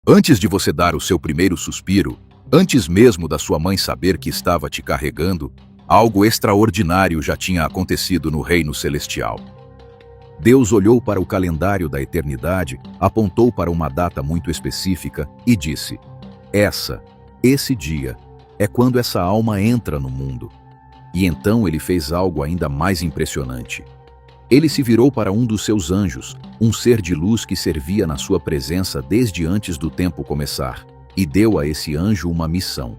Antes de você dar o seu primeiro suspiro, antes mesmo da sua mãe saber que estava te carregando, algo extraordinário já tinha acontecido no reino celestial. Deus olhou para o calendário da eternidade, apontou para uma data muito específica e disse: esse dia, é quando essa alma entra no mundo. E então ele fez algo ainda mais impressionante. Ele se virou para um dos seus anjos, um ser de luz que servia na sua presença desde antes do tempo começar, e deu a esse anjo uma missão: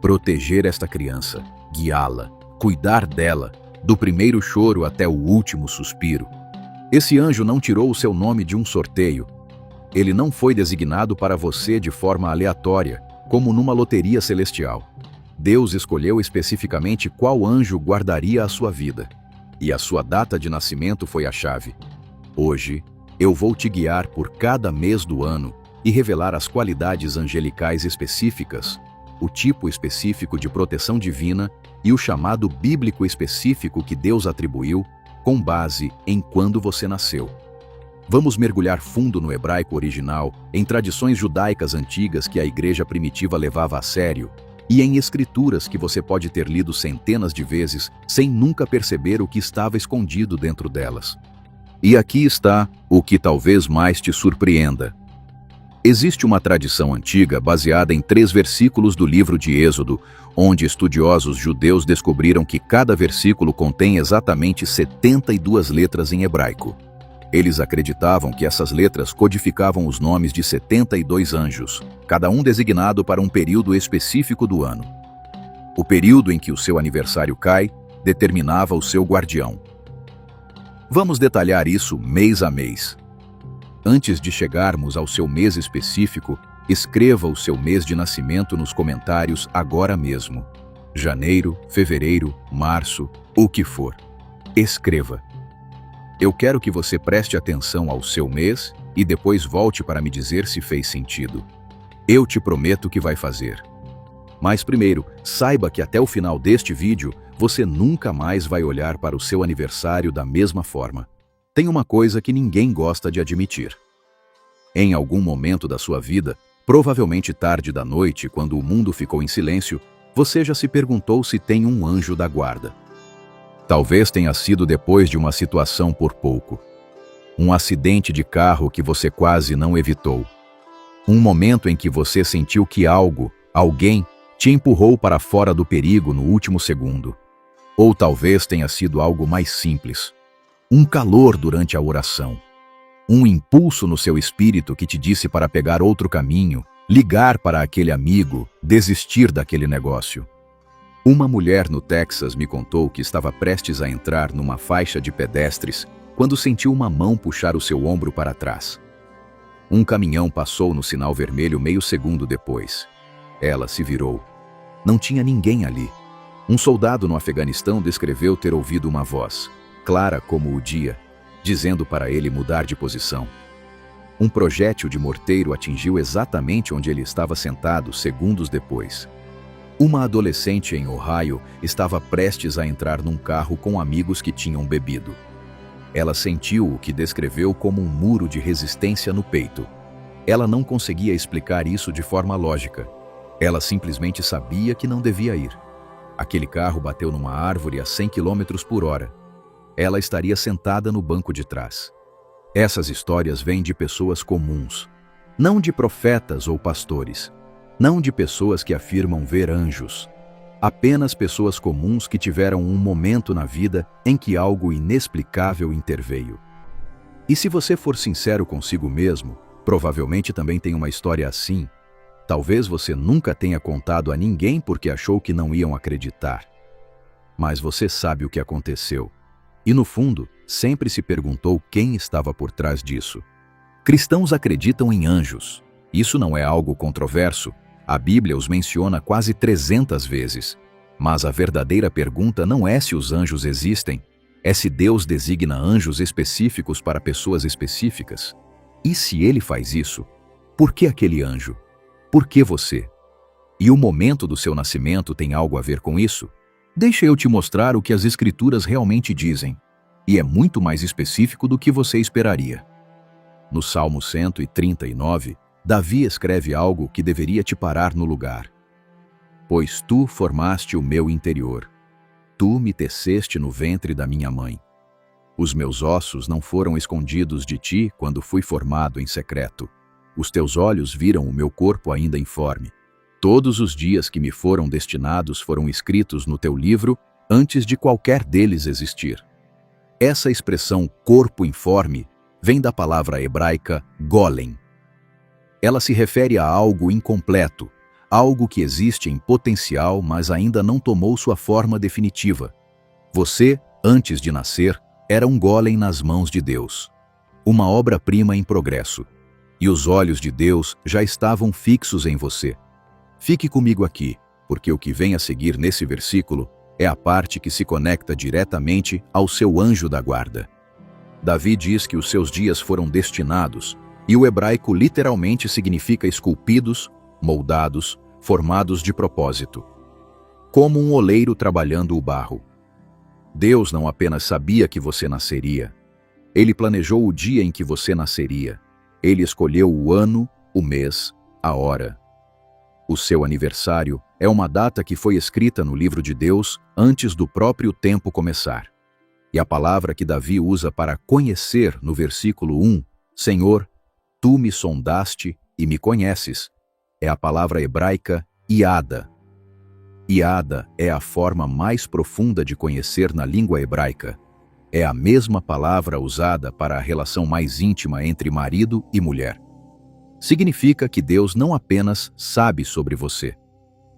proteger esta criança, guiá-la, cuidar dela, do primeiro choro até o último suspiro. Esse anjo não tirou o seu nome de um sorteio. Ele não foi designado para você de forma aleatória, como numa loteria celestial. Deus escolheu especificamente qual anjo guardaria a sua vida. E a sua data de nascimento foi a chave. Hoje, eu vou te guiar por cada mês do ano e revelar as qualidades angelicais específicas, o tipo específico de proteção divina e o chamado bíblico específico que Deus atribuiu com base em quando você nasceu. Vamos mergulhar fundo no hebraico original, em tradições judaicas antigas que a igreja primitiva levava a sério, e em escrituras que você pode ter lido centenas de vezes sem nunca perceber o que estava escondido dentro delas. E aqui está o que talvez mais te surpreenda. Existe uma tradição antiga baseada em 3 versículos do livro de Êxodo, onde estudiosos judeus descobriram que cada versículo contém exatamente 72 letras em hebraico. Eles acreditavam que essas letras codificavam os nomes de 72 anjos, cada um designado para um período específico do ano. O período em que o seu aniversário cai determinava o seu guardião. Vamos detalhar isso mês a mês. Antes de chegarmos ao seu mês específico, escreva o seu mês de nascimento nos comentários agora mesmo. Janeiro, fevereiro, março, o que for. Escreva. Eu quero que você preste atenção ao seu mês e depois volte para me dizer se fez sentido. Eu te prometo que vai fazer. Mas primeiro, saiba que até o final deste vídeo, você nunca mais vai olhar para o seu aniversário da mesma forma. Tem uma coisa que ninguém gosta de admitir. Em algum momento da sua vida, provavelmente tarde da noite, quando o mundo ficou em silêncio, você já se perguntou se tem um anjo da guarda. Talvez tenha sido depois de uma situação por pouco. Um acidente de carro que você quase não evitou. Um momento em que você sentiu que alguém, te empurrou para fora do perigo no último segundo. Ou talvez tenha sido algo mais simples. Um calor durante a oração. Um impulso no seu espírito que te disse para pegar outro caminho, ligar para aquele amigo, desistir daquele negócio. Uma mulher no Texas me contou que estava prestes a entrar numa faixa de pedestres quando sentiu uma mão puxar o seu ombro para trás. Um caminhão passou no sinal vermelho meio segundo depois. Ela se virou. Não tinha ninguém ali. Um soldado no Afeganistão descreveu ter ouvido uma voz, clara como o dia, dizendo para ele mudar de posição. Um projétil de morteiro atingiu exatamente onde ele estava sentado segundos depois. Uma adolescente em Ohio estava prestes a entrar num carro com amigos que tinham bebido. Ela sentiu o que descreveu como um muro de resistência no peito. Ela não conseguia explicar isso de forma lógica. Ela simplesmente sabia que não devia ir. Aquele carro bateu numa árvore a 100 km/h. Ela estaria sentada no banco de trás. Essas histórias vêm de pessoas comuns, não de profetas ou pastores. Não de pessoas que afirmam ver anjos. Apenas pessoas comuns que tiveram um momento na vida em que algo inexplicável interveio. E se você for sincero consigo mesmo, provavelmente também tem uma história assim. Talvez você nunca tenha contado a ninguém porque achou que não iam acreditar. Mas você sabe o que aconteceu. E no fundo, sempre se perguntou quem estava por trás disso. Cristãos acreditam em anjos. Isso não é algo controverso. A Bíblia os menciona quase 300 vezes. Mas a verdadeira pergunta não é se os anjos existem, é se Deus designa anjos específicos para pessoas específicas. E se ele faz isso, por que aquele anjo? Por que você? E o momento do seu nascimento tem algo a ver com isso? Deixa eu te mostrar o que as Escrituras realmente dizem. E é muito mais específico do que você esperaria. No Salmo 139, Davi escreve algo que deveria te parar no lugar. Pois tu formaste o meu interior. Tu me teceste no ventre da minha mãe. Os meus ossos não foram escondidos de ti quando fui formado em secreto. Os teus olhos viram o meu corpo ainda informe. Todos os dias que me foram destinados foram escritos no teu livro antes de qualquer deles existir. Essa expressão corpo informe vem da palavra hebraica golem. Ela se refere a algo incompleto, algo que existe em potencial, mas ainda não tomou sua forma definitiva. Você, antes de nascer, era um golem nas mãos de Deus, uma obra-prima em progresso, e os olhos de Deus já estavam fixos em você. Fique comigo aqui, porque o que vem a seguir nesse versículo é a parte que se conecta diretamente ao seu anjo da guarda. Davi diz que os seus dias foram destinados, e o hebraico literalmente significa esculpidos, moldados, formados de propósito. Como um oleiro trabalhando o barro. Deus não apenas sabia que você nasceria, Ele planejou o dia em que você nasceria. Ele escolheu o ano, o mês, a hora. O seu aniversário é uma data que foi escrita no livro de Deus antes do próprio tempo começar. E a palavra que Davi usa para conhecer no versículo 1, Senhor, tu me sondaste e me conheces, é a palavra hebraica iada. Iada é a forma mais profunda de conhecer na língua hebraica. É a mesma palavra usada para a relação mais íntima entre marido e mulher. Significa que Deus não apenas sabe sobre você.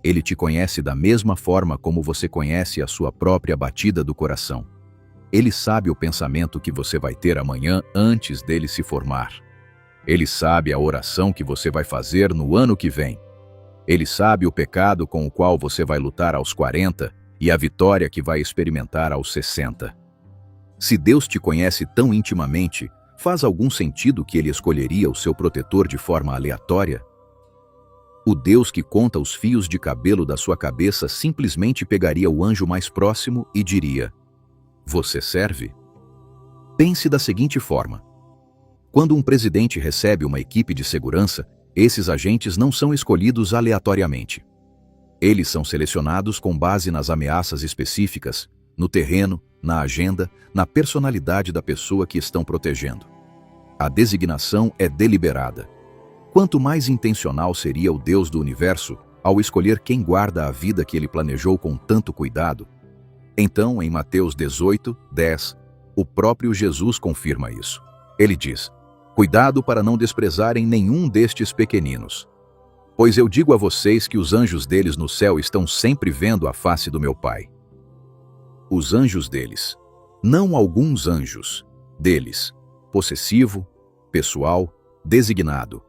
Ele te conhece da mesma forma como você conhece a sua própria batida do coração. Ele sabe o pensamento que você vai ter amanhã antes dele se formar. Ele sabe a oração que você vai fazer no ano que vem. Ele sabe o pecado com o qual você vai lutar aos 40 e a vitória que vai experimentar aos 60. Se Deus te conhece tão intimamente, faz algum sentido que ele escolheria o seu protetor de forma aleatória? O Deus que conta os fios de cabelo da sua cabeça simplesmente pegaria o anjo mais próximo e diria: Você serve? Pense da seguinte forma. Quando um presidente recebe uma equipe de segurança, esses agentes não são escolhidos aleatoriamente. Eles são selecionados com base nas ameaças específicas, no terreno, na agenda, na personalidade da pessoa que estão protegendo. A designação é deliberada. Quanto mais intencional seria o Deus do universo ao escolher quem guarda a vida que ele planejou com tanto cuidado? Então, em Mateus 18:10, o próprio Jesus confirma isso. Ele diz: Cuidado para não desprezarem nenhum destes pequeninos. Pois eu digo a vocês que os anjos deles no céu estão sempre vendo a face do meu Pai. Os anjos deles. Não alguns anjos. Deles. Possessivo, pessoal, designado.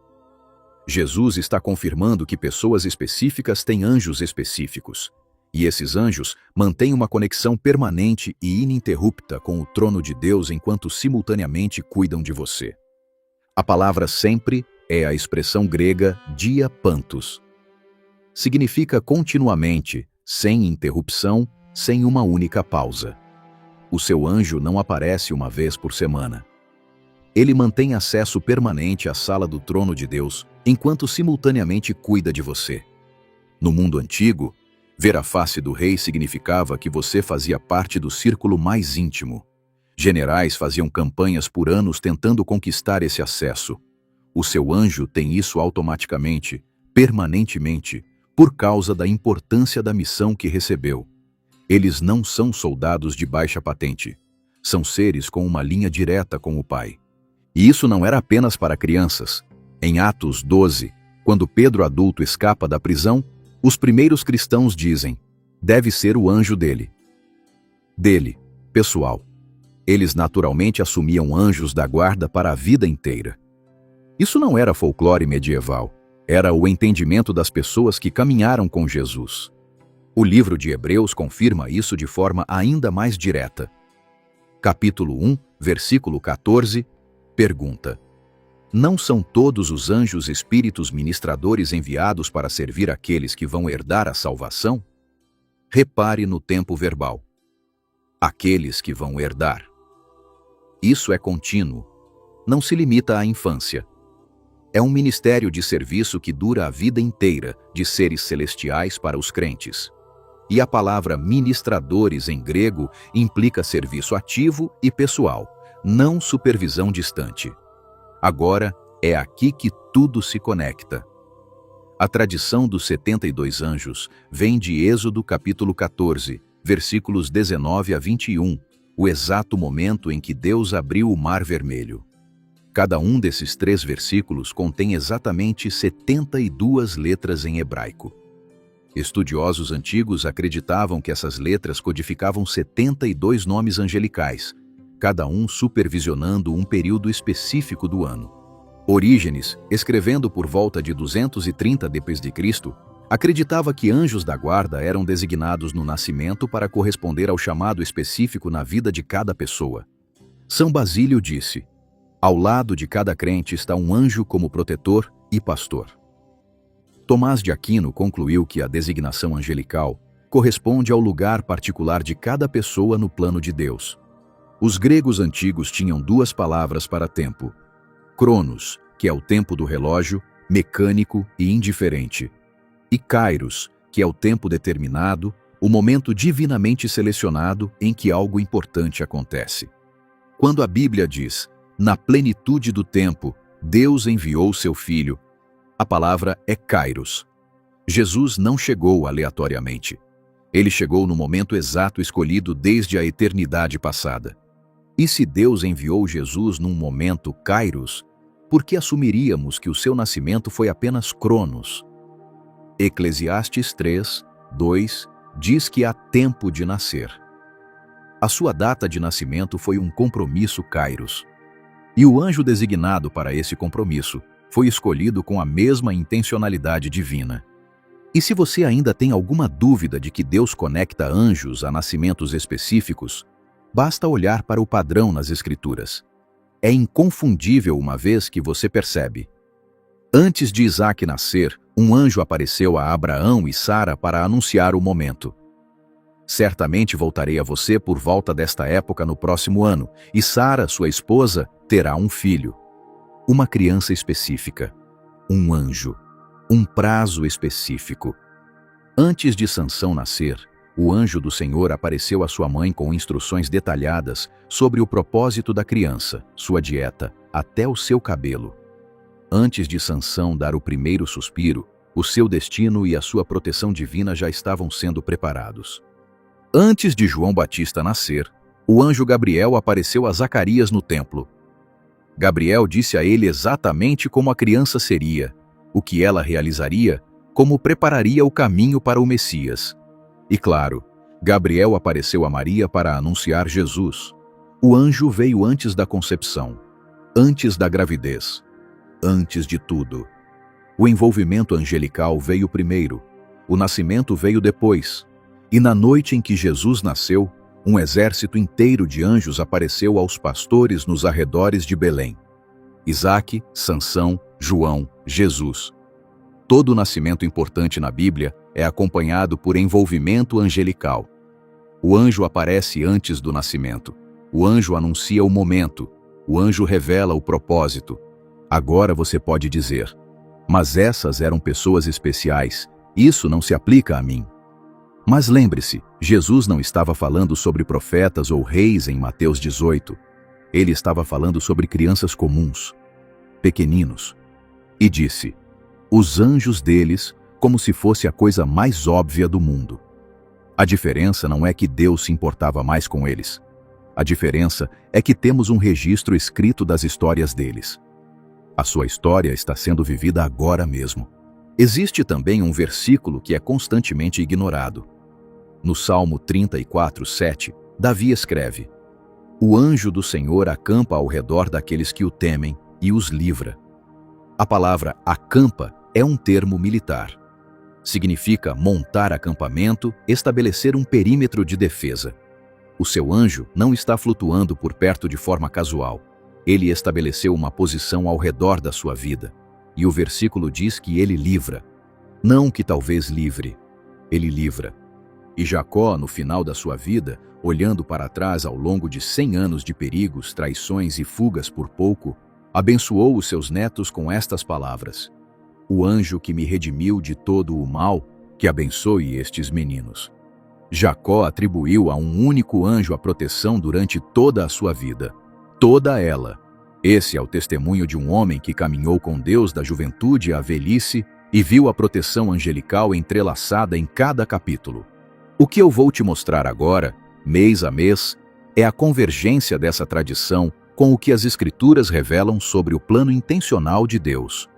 Jesus está confirmando que pessoas específicas têm anjos específicos. E esses anjos mantêm uma conexão permanente e ininterrupta com o trono de Deus enquanto simultaneamente cuidam de você. A palavra sempre é a expressão grega dia pantos. Significa continuamente, sem interrupção, sem uma única pausa. O seu anjo não aparece uma vez por semana. Ele mantém acesso permanente à sala do trono de Deus, enquanto simultaneamente cuida de você. No mundo antigo, ver a face do rei significava que você fazia parte do círculo mais íntimo. Generais faziam campanhas por anos tentando conquistar esse acesso. O seu anjo tem isso automaticamente, permanentemente, por causa da importância da missão que recebeu. Eles não são soldados de baixa patente. São seres com uma linha direta com o Pai. E isso não era apenas para crianças. Em Atos 12, quando Pedro adulto escapa da prisão, os primeiros cristãos dizem: deve ser o anjo dele. Dele, pessoal. Eles naturalmente assumiam anjos da guarda para a vida inteira. Isso não era folclore medieval. Era o entendimento das pessoas que caminharam com Jesus. O livro de Hebreus confirma isso de forma ainda mais direta. Capítulo 1, versículo 14, pergunta: Não são todos os anjos espíritos ministradores enviados para servir aqueles que vão herdar a salvação? Repare no tempo verbal. Aqueles que vão herdar. Isso é contínuo. Não se limita à infância. É um ministério de serviço que dura a vida inteira de seres celestiais para os crentes. E a palavra ministradores em grego implica serviço ativo e pessoal, não supervisão distante. Agora, é aqui que tudo se conecta. A tradição dos 72 anjos vem de Êxodo capítulo 14, versículos 19 a 21, o exato momento em que Deus abriu o Mar Vermelho. Cada um desses 3 versículos contém exatamente 72 letras em hebraico. Estudiosos antigos acreditavam que essas letras codificavam 72 nomes angelicais, cada um supervisionando um período específico do ano. Orígenes, escrevendo por volta de 230 d.C., acreditava que anjos da guarda eram designados no nascimento para corresponder ao chamado específico na vida de cada pessoa. São Basílio disse: ao lado de cada crente está um anjo como protetor e pastor. Tomás de Aquino concluiu que a designação angelical corresponde ao lugar particular de cada pessoa no plano de Deus. Os gregos antigos tinham 2 palavras para tempo: Cronos, que é o tempo do relógio, mecânico e indiferente, e Kairos, que é o tempo determinado, o momento divinamente selecionado em que algo importante acontece. Quando a Bíblia diz: na plenitude do tempo, Deus enviou seu Filho, a palavra é Kairos. Jesus não chegou aleatoriamente. Ele chegou no momento exato escolhido desde a eternidade passada. E se Deus enviou Jesus num momento Kairos, por que assumiríamos que o seu nascimento foi apenas Cronos? Eclesiastes 3, 2 diz que há tempo de nascer. A sua data de nascimento foi um compromisso Kairos. E o anjo designado para esse compromisso foi escolhido com a mesma intencionalidade divina. E se você ainda tem alguma dúvida de que Deus conecta anjos a nascimentos específicos, basta olhar para o padrão nas Escrituras. É inconfundível uma vez que você percebe. Antes de Isaac nascer, um anjo apareceu a Abraão e Sara para anunciar o momento. Certamente voltarei a você por volta desta época no próximo ano, e Sara, sua esposa, terá um filho. Uma criança específica. Um anjo. Um prazo específico. Antes de Sansão nascer, o anjo do Senhor apareceu à sua mãe com instruções detalhadas sobre o propósito da criança, sua dieta, até o seu cabelo. Antes de Sansão dar o primeiro suspiro, o seu destino e a sua proteção divina já estavam sendo preparados. Antes de João Batista nascer, o anjo Gabriel apareceu a Zacarias no templo. Gabriel disse a ele exatamente como a criança seria, o que ela realizaria, como prepararia o caminho para o Messias. E claro, Gabriel apareceu a Maria para anunciar Jesus. O anjo veio antes da concepção, antes da gravidez, antes de tudo. O envolvimento angelical veio primeiro, o nascimento veio depois. E na noite em que Jesus nasceu, um exército inteiro de anjos apareceu aos pastores nos arredores de Belém. Isaque, Sansão, João, Jesus. Todo nascimento importante na Bíblia é acompanhado por envolvimento angelical. O anjo aparece antes do nascimento. O anjo anuncia o momento. O anjo revela o propósito. Agora você pode dizer: mas essas eram pessoas especiais. Isso não se aplica a mim. Mas lembre-se, Jesus não estava falando sobre profetas ou reis em Mateus 18. Ele estava falando sobre crianças comuns, pequeninos. E disse: os anjos deles, como se fosse a coisa mais óbvia do mundo. A diferença não é que Deus se importava mais com eles. A diferença é que temos um registro escrito das histórias deles. A sua história está sendo vivida agora mesmo. Existe também um versículo que é constantemente ignorado. No Salmo 34, 7, Davi escreve: o anjo do Senhor acampa ao redor daqueles que o temem e os livra. A palavra acampa é um termo militar. Significa montar acampamento, estabelecer um perímetro de defesa. O seu anjo não está flutuando por perto de forma casual. Ele estabeleceu uma posição ao redor da sua vida. E o versículo diz que ele livra. Não que talvez livre. Ele livra. E Jacó, no final da sua vida, olhando para trás ao longo de 100 anos de perigos, traições e fugas por pouco, Abençoou os seus netos com estas palavras: o anjo que me redimiu de todo o mal, que abençoe estes meninos. Jacó atribuiu a um único anjo a proteção durante toda a sua vida. Toda ela. Esse é o testemunho de um homem que caminhou com Deus da juventude à velhice e viu a proteção angelical entrelaçada em cada capítulo. O que eu vou te mostrar agora, mês a mês, é a convergência dessa tradição com o que as Escrituras revelam sobre o plano intencional de Deus.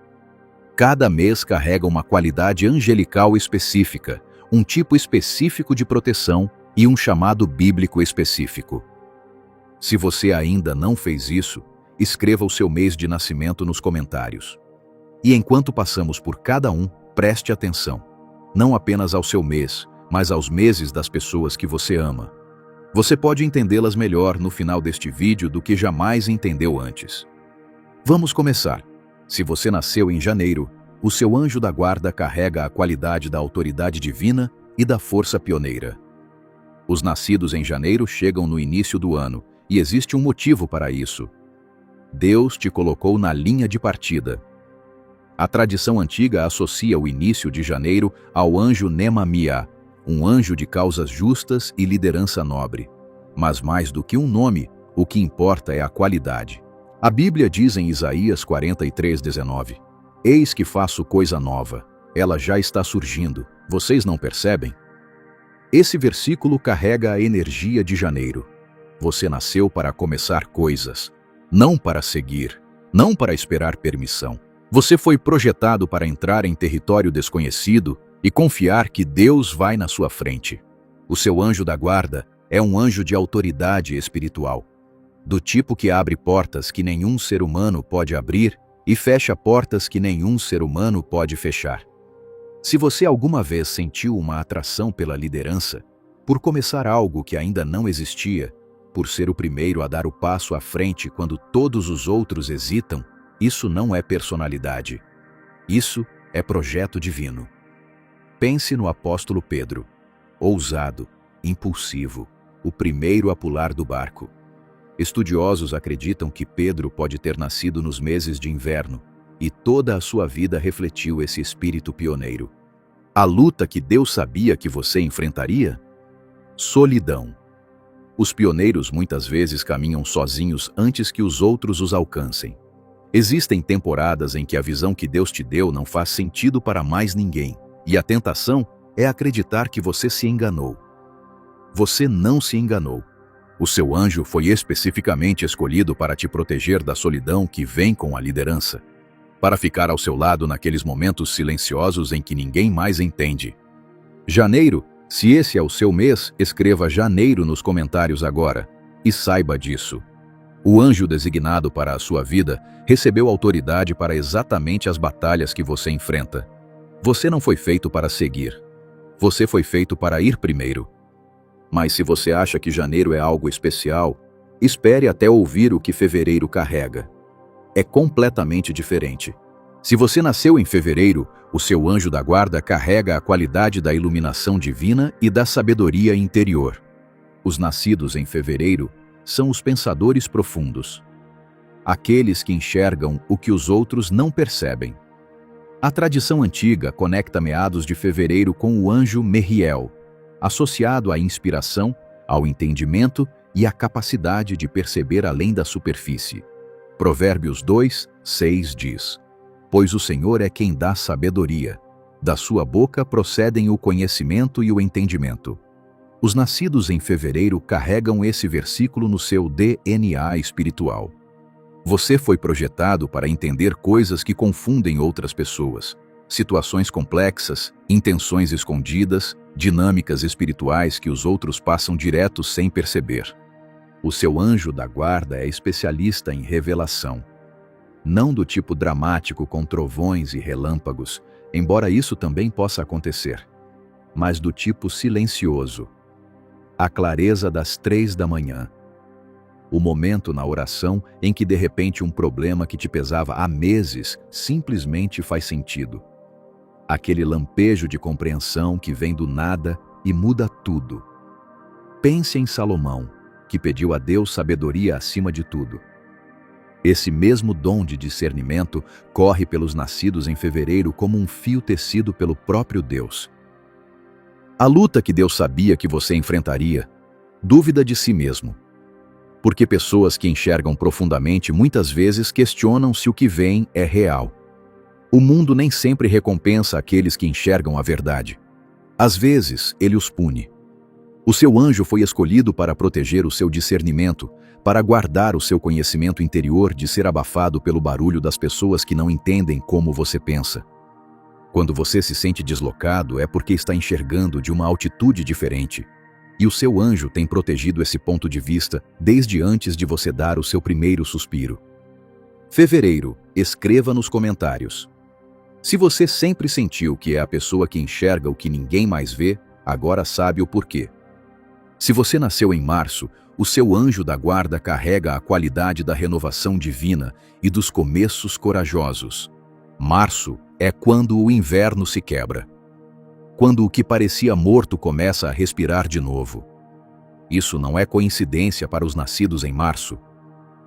Cada mês carrega uma qualidade angelical específica, um tipo específico de proteção e um chamado bíblico específico. Se você ainda não fez isso, escreva o seu mês de nascimento nos comentários. E enquanto passamos por cada um, preste atenção, não apenas ao seu mês, mas aos meses das pessoas que você ama. Você pode entendê-las melhor no final deste vídeo do que jamais entendeu antes. Vamos começar. Se você nasceu em janeiro, o seu anjo da guarda carrega a qualidade da autoridade divina e da força pioneira. Os nascidos em janeiro chegam no início do ano, e existe um motivo para isso. Deus te colocou na linha de partida. A tradição antiga associa o início de janeiro ao anjo Nemamia, um anjo de causas justas e liderança nobre. Mas mais do que um nome, o que importa é a qualidade. A Bíblia diz em Isaías 43:19: Eis que faço coisa nova, ela já está surgindo, vocês não percebem? Esse versículo carrega a energia de janeiro. Você nasceu para começar coisas, não para seguir, não para esperar permissão. Você foi projetado para entrar em território desconhecido e confiar que Deus vai na sua frente. O seu anjo da guarda é um anjo de autoridade espiritual, do tipo que abre portas que nenhum ser humano pode abrir e fecha portas que nenhum ser humano pode fechar. Se você alguma vez sentiu uma atração pela liderança, por começar algo que ainda não existia, por ser o primeiro a dar o passo à frente quando todos os outros hesitam, isso não é personalidade. Isso é projeto divino. Pense no apóstolo Pedro, ousado, impulsivo, o primeiro a pular do barco. Estudiosos acreditam que Pedro pode ter nascido nos meses de inverno, e toda a sua vida refletiu esse espírito pioneiro. A luta que Deus sabia que você enfrentaria? Solidão. Os pioneiros muitas vezes caminham sozinhos antes que os outros os alcancem. Existem temporadas em que a visão que Deus te deu não faz sentido para mais ninguém, e a tentação é acreditar que você se enganou. Você não se enganou. O seu anjo foi especificamente escolhido para te proteger da solidão que vem com a liderança, para ficar ao seu lado naqueles momentos silenciosos em que ninguém mais entende. Janeiro, se esse é o seu mês, escreva janeiro nos comentários agora, e saiba disso. O anjo designado para a sua vida recebeu autoridade para exatamente as batalhas que você enfrenta. Você não foi feito para seguir. Você foi feito para ir primeiro. Mas se você acha que janeiro é algo especial, espere até ouvir o que fevereiro carrega. É completamente diferente. Se você nasceu em fevereiro, o seu anjo da guarda carrega a qualidade da iluminação divina e da sabedoria interior. Os nascidos em fevereiro são os pensadores profundos, aqueles que enxergam o que os outros não percebem. A tradição antiga conecta meados de fevereiro com o anjo Meriel, associado à inspiração, ao entendimento e à capacidade de perceber além da superfície. Provérbios 2:6 diz: Pois o Senhor é quem dá sabedoria, da sua boca procedem o conhecimento e o entendimento. Os nascidos em fevereiro carregam esse versículo no seu DNA espiritual. Você foi projetado para entender coisas que confundem outras pessoas, situações complexas, intenções escondidas, dinâmicas espirituais que os outros passam direto sem perceber. O seu anjo da guarda é especialista em revelação. Não do tipo dramático com trovões e relâmpagos, embora isso também possa acontecer, mas do tipo silencioso. A clareza das 3 da manhã. O momento na oração em que de repente um problema que te pesava há meses simplesmente faz sentido. Aquele lampejo de compreensão que vem do nada e muda tudo. Pense em Salomão, que pediu a Deus sabedoria acima de tudo. Esse mesmo dom de discernimento corre pelos nascidos em fevereiro como um fio tecido pelo próprio Deus. A luta que Deus sabia que você enfrentaria: dúvida de si mesmo. Porque pessoas que enxergam profundamente muitas vezes questionam se o que veem é real. O mundo nem sempre recompensa aqueles que enxergam a verdade. Às vezes, ele os pune. O seu anjo foi escolhido para proteger o seu discernimento, para guardar o seu conhecimento interior de ser abafado pelo barulho das pessoas que não entendem como você pensa. Quando você se sente deslocado, é porque está enxergando de uma altitude diferente. E o seu anjo tem protegido esse ponto de vista desde antes de você dar o seu primeiro suspiro. Fevereiro, escreva nos comentários. Se você sempre sentiu que é a pessoa que enxerga o que ninguém mais vê, agora sabe o porquê. Se você nasceu em março, o seu anjo da guarda carrega a qualidade da renovação divina e dos começos corajosos. Março é quando o inverno se quebra. Quando o que parecia morto começa a respirar de novo. Isso não é coincidência para os nascidos em março.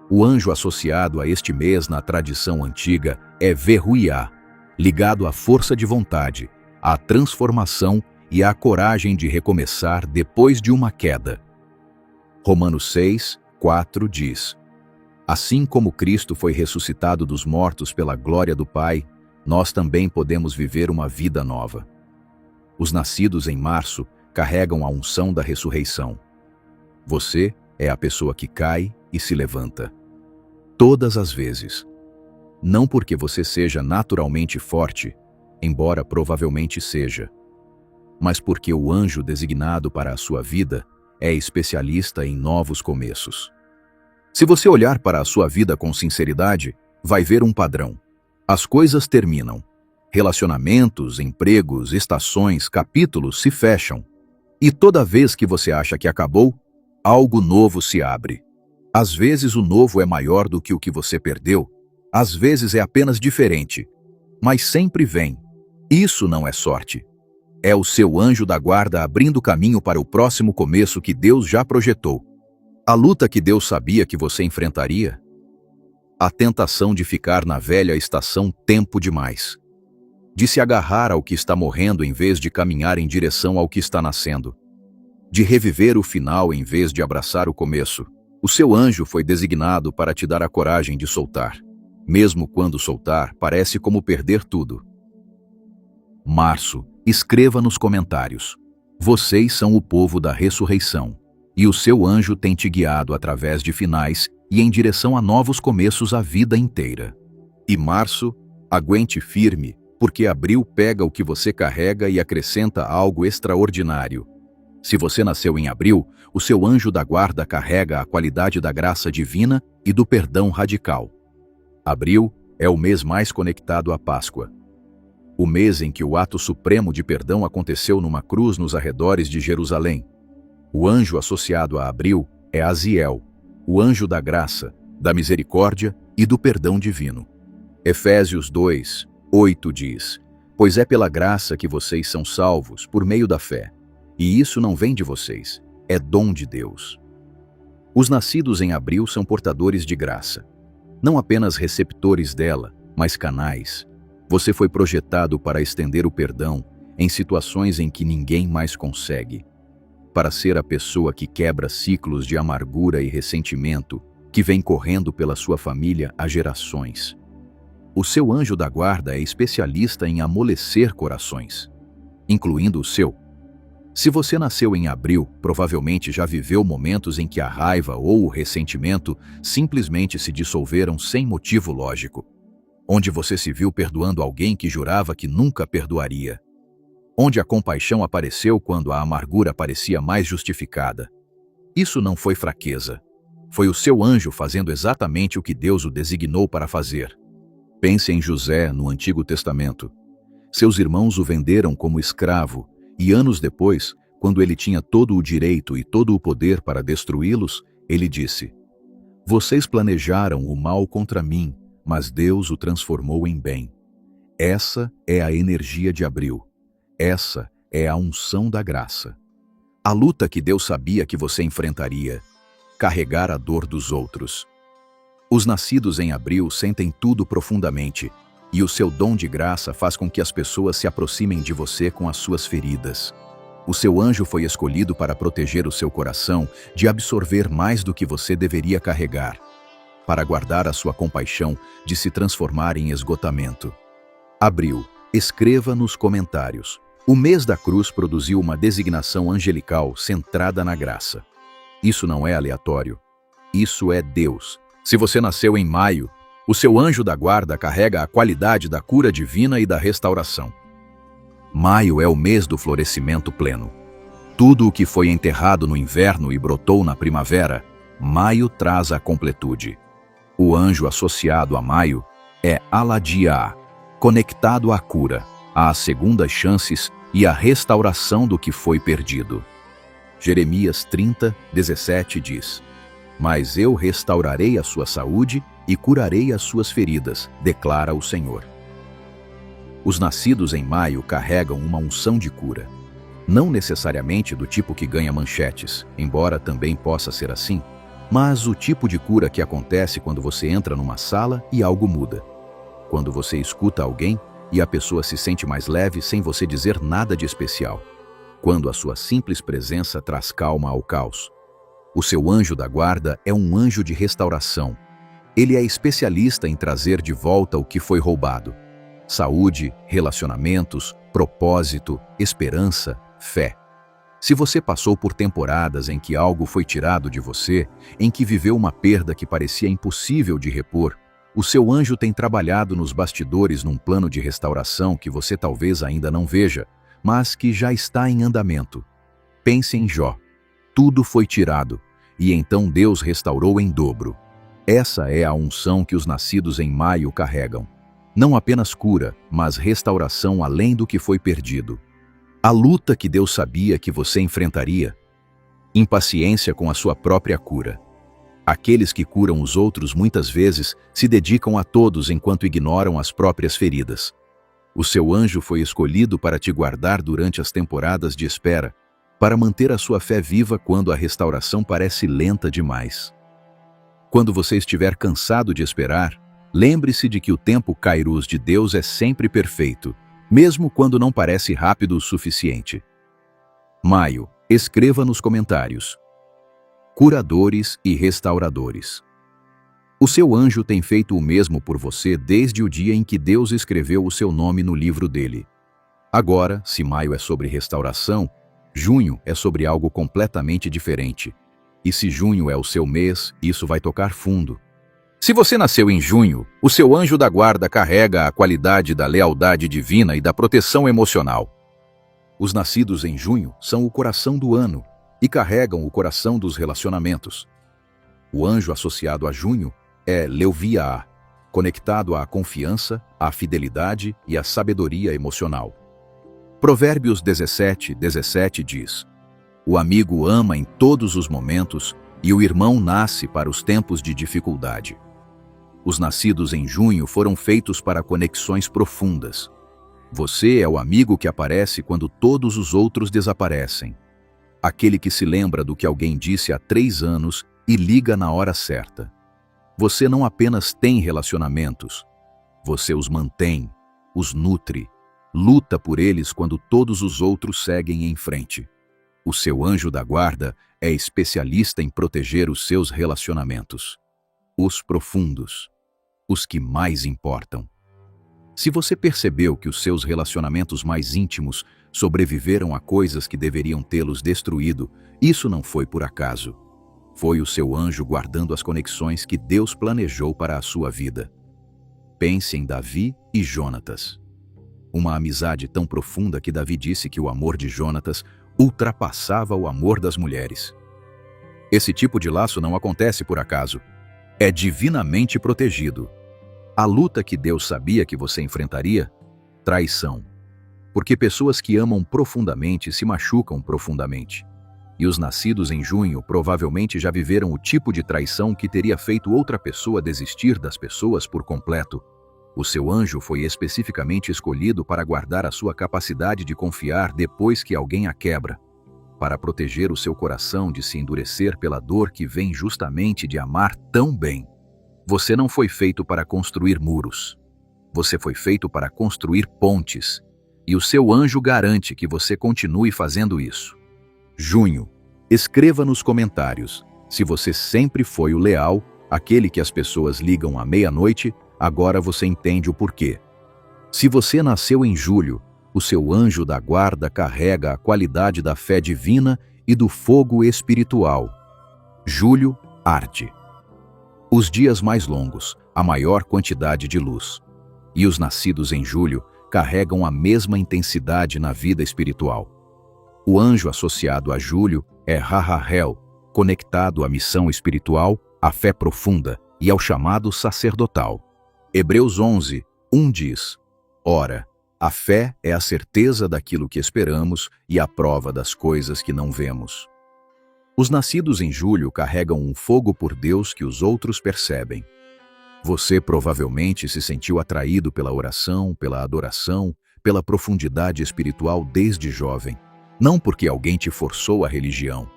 O anjo associado a este mês na tradição antiga é Verruiá, ligado à força de vontade, à transformação e à coragem de recomeçar depois de uma queda. Romanos 6, 4 diz: assim como Cristo foi ressuscitado dos mortos pela glória do Pai, nós também podemos viver uma vida nova. Os nascidos em março carregam a unção da ressurreição. Você é a pessoa que cai e se levanta. Todas as vezes. Não porque você seja naturalmente forte, embora provavelmente seja, mas porque o anjo designado para a sua vida é especialista em novos começos. Se você olhar para a sua vida com sinceridade, vai ver um padrão. As coisas terminam. Relacionamentos, empregos, estações, capítulos se fecham. E toda vez que você acha que acabou, algo novo se abre. Às vezes o novo é maior do que o que você perdeu, às vezes é apenas diferente, mas sempre vem. Isso não é sorte. É o seu anjo da guarda abrindo caminho para o próximo começo que Deus já projetou. A luta que Deus sabia que você enfrentaria? A tentação de ficar na velha estação tempo demais. De se agarrar ao que está morrendo em vez de caminhar em direção ao que está nascendo. De reviver o final em vez de abraçar o começo. O seu anjo foi designado para te dar a coragem de soltar. Mesmo quando soltar, parece como perder tudo. Março, escreva nos comentários. Vocês são o povo da ressurreição. E o seu anjo tem te guiado através de finais e em direção a novos começos a vida inteira. E março, aguente firme, porque abril pega o que você carrega e acrescenta algo extraordinário. Se você nasceu em abril, o seu anjo da guarda carrega a qualidade da graça divina e do perdão radical. Abril é o mês mais conectado à Páscoa. O mês em que o ato supremo de perdão aconteceu numa cruz nos arredores de Jerusalém. O anjo associado a abril é Aziel, o anjo da graça, da misericórdia e do perdão divino. Efésios 2, 8 diz: pois é pela graça que vocês são salvos, por meio da fé. E isso não vem de vocês, é dom de Deus. Os nascidos em abril são portadores de graça. Não apenas receptores dela, mas canais. Você foi projetado para estender o perdão em situações em que ninguém mais consegue. Para ser a pessoa que quebra ciclos de amargura e ressentimento que vem correndo pela sua família há gerações. O seu anjo da guarda é especialista em amolecer corações, incluindo o seu. Se você nasceu em abril, provavelmente já viveu momentos em que a raiva ou o ressentimento simplesmente se dissolveram sem motivo lógico. Onde você se viu perdoando alguém que jurava que nunca perdoaria. Onde a compaixão apareceu quando a amargura parecia mais justificada. Isso não foi fraqueza. Foi o seu anjo fazendo exatamente o que Deus o designou para fazer. Pense em José no Antigo Testamento. Seus irmãos o venderam como escravo, e anos depois, quando ele tinha todo o direito e todo o poder para destruí-los, ele disse: vocês planejaram o mal contra mim, mas Deus o transformou em bem. Essa é a energia de abril. Essa é a unção da graça. A luta que Deus sabia que você enfrentaria: carregar a dor dos outros. Os nascidos em abril sentem tudo profundamente, e o seu dom de graça faz com que as pessoas se aproximem de você com as suas feridas. O seu anjo foi escolhido para proteger o seu coração de absorver mais do que você deveria carregar, para guardar a sua compaixão de se transformar em esgotamento. Abril. Escreva nos comentários. O mês da cruz produziu uma designação angelical centrada na graça. Isso não é aleatório. Isso é Deus. Se você nasceu em maio, o seu anjo da guarda carrega a qualidade da cura divina e da restauração. Maio é o mês do florescimento pleno. Tudo o que foi enterrado no inverno e brotou na primavera, maio traz a completude. O anjo associado a maio é Aladiá, conectado à cura, às segundas chances e à restauração do que foi perdido. Jeremias 30, 17 diz: Mas eu restaurarei a sua saúde e curarei as suas feridas, declara o Senhor. Os nascidos em maio carregam uma unção de cura. Não necessariamente do tipo que ganha manchetes, embora também possa ser assim, mas o tipo de cura que acontece quando você entra numa sala e algo muda. Quando você escuta alguém e a pessoa se sente mais leve sem você dizer nada de especial. Quando a sua simples presença traz calma ao caos. O seu anjo da guarda é um anjo de restauração. Ele é especialista em trazer de volta o que foi roubado. Saúde, relacionamentos, propósito, esperança, fé. Se você passou por temporadas em que algo foi tirado de você, em que viveu uma perda que parecia impossível de repor, o seu anjo tem trabalhado nos bastidores num plano de restauração que você talvez ainda não veja, mas que já está em andamento. Pense em Jó. Tudo foi tirado, e então Deus restaurou em dobro. Essa é a unção que os nascidos em maio carregam. Não apenas cura, mas restauração além do que foi perdido. A luta que Deus sabia que você enfrentaria. Impaciência com a sua própria cura. Aqueles que curam os outros muitas vezes se dedicam a todos enquanto ignoram as próprias feridas. O seu anjo foi escolhido para te guardar durante as temporadas de espera, para manter a sua fé viva quando a restauração parece lenta demais. Quando você estiver cansado de esperar, lembre-se de que o tempo Kairos de Deus é sempre perfeito, mesmo quando não parece rápido o suficiente. Maio. Escreva nos comentários. Curadores e restauradores. O seu anjo tem feito o mesmo por você desde o dia em que Deus escreveu o seu nome no livro dele. Agora, se maio é sobre restauração, junho é sobre algo completamente diferente. E se junho é o seu mês, isso vai tocar fundo. Se você nasceu em junho, o seu anjo da guarda carrega a qualidade da lealdade divina e da proteção emocional. Os nascidos em junho são o coração do ano e carregam o coração dos relacionamentos. O anjo associado a junho é Leuviá, conectado à confiança, à fidelidade e à sabedoria emocional. Provérbios 17, 17 diz: O amigo ama em todos os momentos e o irmão nasce para os tempos de dificuldade. Os nascidos em junho foram feitos para conexões profundas. Você é o amigo que aparece quando todos os outros desaparecem. Aquele que se lembra do que alguém disse há 3 anos e liga na hora certa. Você não apenas tem relacionamentos, você os mantém, os nutre, luta por eles quando todos os outros seguem em frente. O seu anjo da guarda é especialista em proteger os seus relacionamentos. Os profundos, os que mais importam. Se você percebeu que os seus relacionamentos mais íntimos sobreviveram a coisas que deveriam tê-los destruído, isso não foi por acaso. Foi o seu anjo guardando as conexões que Deus planejou para a sua vida. Pense em Davi e Jonatas. Uma amizade tão profunda que Davi disse que o amor de Jonatas ultrapassava o amor das mulheres. Esse tipo de laço não acontece por acaso. É divinamente protegido. A luta que Deus sabia que você enfrentaria? Traição. Porque pessoas que amam profundamente se machucam profundamente. E os nascidos em junho provavelmente já viveram o tipo de traição que teria feito outra pessoa desistir das pessoas por completo. O seu anjo foi especificamente escolhido para guardar a sua capacidade de confiar depois que alguém a quebra, para proteger o seu coração de se endurecer pela dor que vem justamente de amar tão bem. Você não foi feito para construir muros. Você foi feito para construir pontes. E o seu anjo garante que você continue fazendo isso. Junho. Escreva nos comentários se você sempre foi o leal, aquele que as pessoas ligam à meia-noite, agora você entende o porquê. Se você nasceu em julho, o seu anjo da guarda carrega a qualidade da fé divina e do fogo espiritual. Julho arde. Os dias mais longos, a maior quantidade de luz. E os nascidos em julho carregam a mesma intensidade na vida espiritual. O anjo associado a julho é Rahahel, conectado à missão espiritual, à fé profunda e ao chamado sacerdotal. Hebreus 11, 1 diz: Ora, a fé é a certeza daquilo que esperamos e a prova das coisas que não vemos. Os nascidos em julho carregam um fogo por Deus que os outros percebem. Você provavelmente se sentiu atraído pela oração, pela adoração, pela profundidade espiritual desde jovem. Não porque alguém te forçou à religião,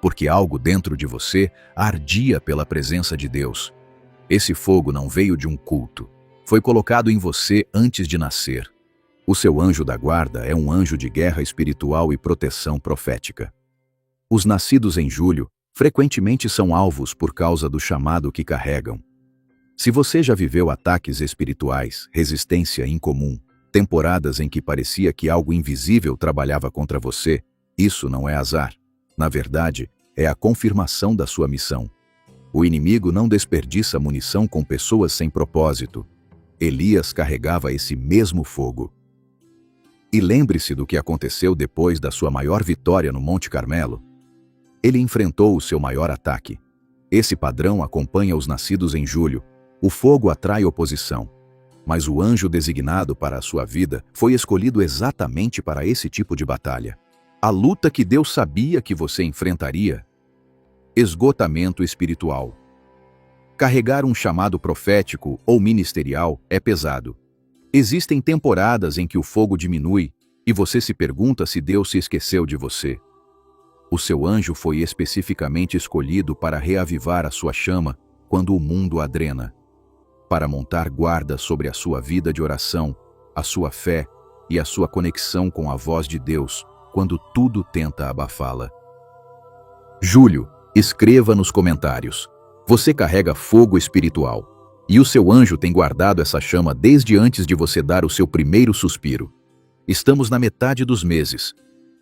porque algo dentro de você ardia pela presença de Deus. Esse fogo não veio de um culto. Foi colocado em você antes de nascer. O seu anjo da guarda é um anjo de guerra espiritual e proteção profética. Os nascidos em julho frequentemente são alvos por causa do chamado que carregam. Se você já viveu ataques espirituais, resistência incomum, temporadas em que parecia que algo invisível trabalhava contra você, isso não é azar. Na verdade, é a confirmação da sua missão. O inimigo não desperdiça munição com pessoas sem propósito. Elias carregava esse mesmo fogo. E lembre-se do que aconteceu depois da sua maior vitória no Monte Carmelo. Ele enfrentou o seu maior ataque. Esse padrão acompanha os nascidos em julho. O fogo atrai oposição. Mas o anjo designado para a sua vida foi escolhido exatamente para esse tipo de batalha. A luta que Deus sabia que você enfrentaria. Esgotamento espiritual. Carregar um chamado profético ou ministerial é pesado. Existem temporadas em que o fogo diminui e você se pergunta se Deus se esqueceu de você. O seu anjo foi especificamente escolhido para reavivar a sua chama quando o mundo a drena, para montar guarda sobre a sua vida de oração, a sua fé e a sua conexão com a voz de Deus quando tudo tenta abafá-la. Julho, escreva nos comentários. Você carrega fogo espiritual, e o seu anjo tem guardado essa chama desde antes de você dar o seu primeiro suspiro. Estamos na metade dos meses.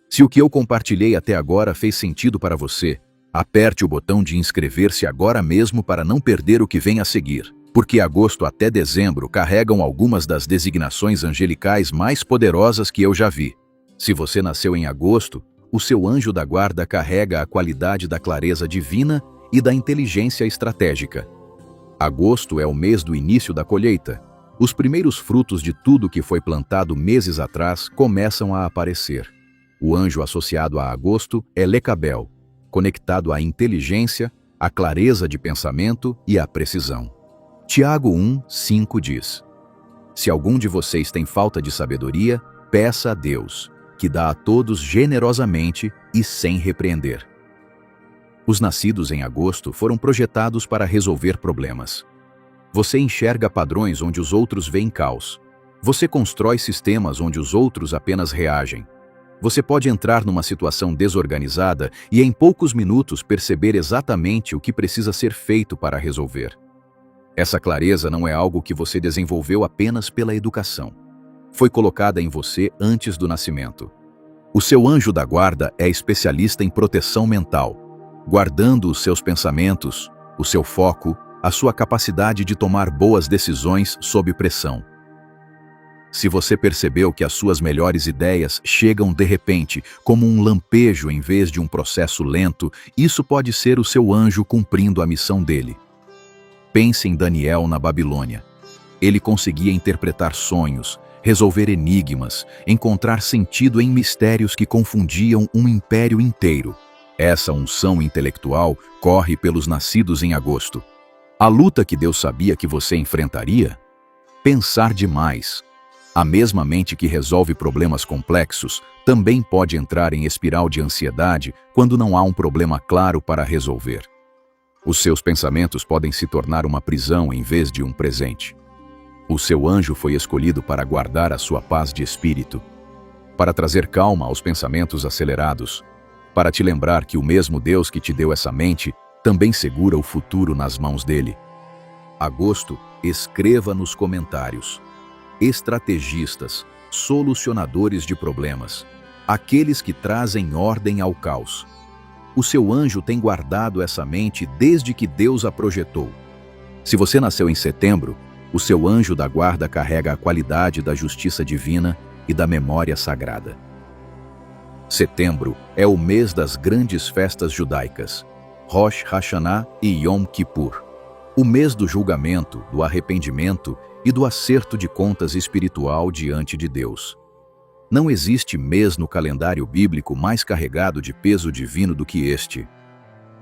Se o que eu compartilhei até agora fez sentido para você, aperte o botão de inscrever-se agora mesmo para não perder o que vem a seguir, porque agosto até dezembro carregam algumas das designações angelicais mais poderosas que eu já vi. Se você nasceu em agosto, o seu anjo da guarda carrega a qualidade da clareza divina e da inteligência estratégica. Agosto é o mês do início da colheita. Os primeiros frutos de tudo que foi plantado meses atrás começam a aparecer. O anjo associado a agosto é Lecabel, conectado à inteligência, à clareza de pensamento e à precisão. Tiago 1:5 diz: Se algum de vocês tem falta de sabedoria, peça a Deus, que dá a todos generosamente e sem repreender. Os nascidos em agosto foram projetados para resolver problemas. Você enxerga padrões onde os outros veem caos. Você constrói sistemas onde os outros apenas reagem. Você pode entrar numa situação desorganizada e em poucos minutos perceber exatamente o que precisa ser feito para resolver. Essa clareza não é algo que você desenvolveu apenas pela educação. Foi colocada em você antes do nascimento. O seu anjo da guarda é especialista em proteção mental, guardando os seus pensamentos, o seu foco, a sua capacidade de tomar boas decisões sob pressão. Se você percebeu que as suas melhores ideias chegam de repente, como um lampejo em vez de um processo lento, isso pode ser o seu anjo cumprindo a missão dele. Pense em Daniel na Babilônia. Ele conseguia interpretar sonhos, resolver enigmas, encontrar sentido em mistérios que confundiam um império inteiro. Essa unção intelectual corre pelos nascidos em agosto. A luta que Deus sabia que você enfrentaria? Pensar demais. A mesma mente que resolve problemas complexos também pode entrar em espiral de ansiedade quando não há um problema claro para resolver. Os seus pensamentos podem se tornar uma prisão em vez de um presente. O seu anjo foi escolhido para guardar a sua paz de espírito, para trazer calma aos pensamentos acelerados, para te lembrar que o mesmo Deus que te deu essa mente também segura o futuro nas mãos dele. Agosto, escreva nos comentários: estrategistas, solucionadores de problemas, aqueles que trazem ordem ao caos. O seu anjo tem guardado essa mente desde que Deus a projetou. Se você nasceu em setembro, o seu anjo da guarda carrega a qualidade da justiça divina e da memória sagrada. Setembro é o mês das grandes festas judaicas, Rosh Hashanah e Yom Kippur, o mês do julgamento, do arrependimento e do acerto de contas espiritual diante de Deus. Não existe mês no calendário bíblico mais carregado de peso divino do que este.